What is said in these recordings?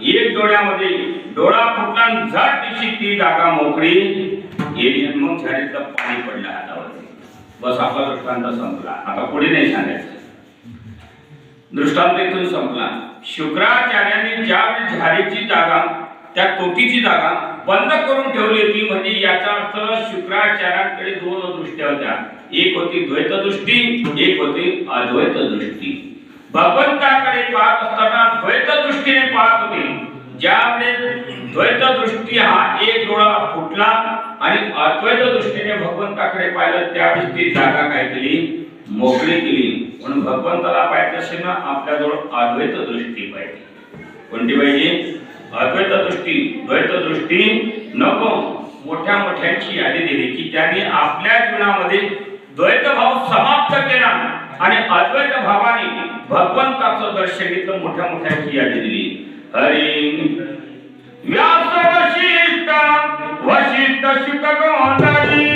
एक डोळ्यामध्ये डोळा फुटला, झट दिशी ती जागा मोकळी गेली, मग झाडीतलं पाणी पडलं हातावरती. बस आपला दृष्टांत संपला. आता पुढे नाही सांगायचं. दृष्टांत इथून संपला. शुक्राचार्यांनी ज्यावेळी झाडीची जागा, त्या तोटीची जागा बंद करून ठेवली होती, म्हणजे याचा अर्थ शुक्राचार्यांकडे दोन दृष्ट्या होत्या. एक होती द्वैत दृष्टी, एक होती अद्वैत दृष्टी. भगवंताकडे पाहत असताना द्वैत दृष्टीने पाहत होते. ज्यावेळेस द्वैत दृष्टी हा एक डोळा फुटला आणि अद्वैत दृष्टीने भगवंताकडे पाहिलं, त्यावेळेस ती जागा काय केली, मोकळी केली. म्हणून भगवंताला पाहिजे असेल ना, आपल्याजवळ अद्वैत दृष्टी पाहिजे. कोणती पाहिजे? अद्वैत दृष्टी. द्वैत दृष्टी नको. मोठ्या मोठ्यांची यादी दिली की त्यांनी आपल्या जीवनामध्ये द्वैत भाव समाप्त केला आणि अद्वैत भावाने भगवंताचं दर्शन घेतलं. मोठ्या मोठ्यांची यादी दिली. हरी व्यास वशिष्ठ, वशिष्ठ शुक गोंधळी,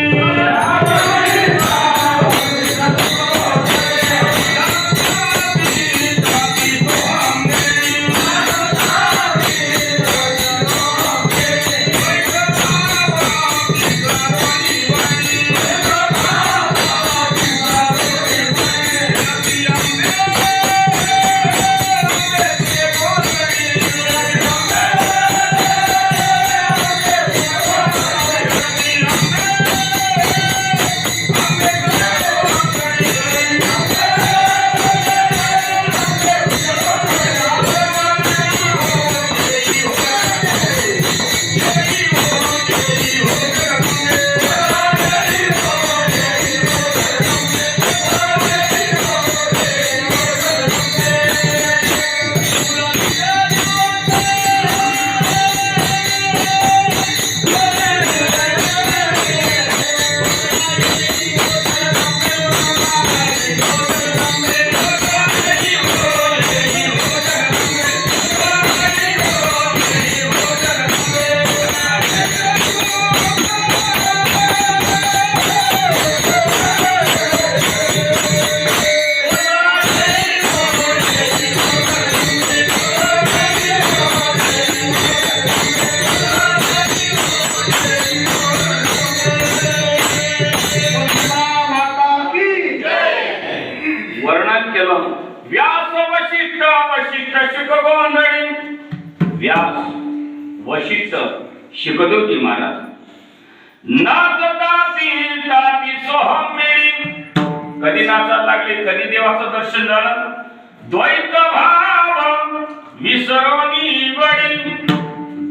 व्यास वशिष्ठ, वशिष्ठ शुक गोंधळी. व्यास वशिष्ठ शुकदेवजी महाराज नाचताती ताती सोहम मिळी. कधी नाचायला लागले, कधी देवाचं दर्शन झालं. द्वैत भाव विसरोनी बळी.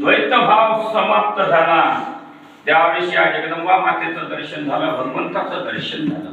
द्वैत भाव समाप्त झाला, त्यावेळेस या जगदंबा मातेचं दर्शन झालं, भगवंताचं दर्शन झालं.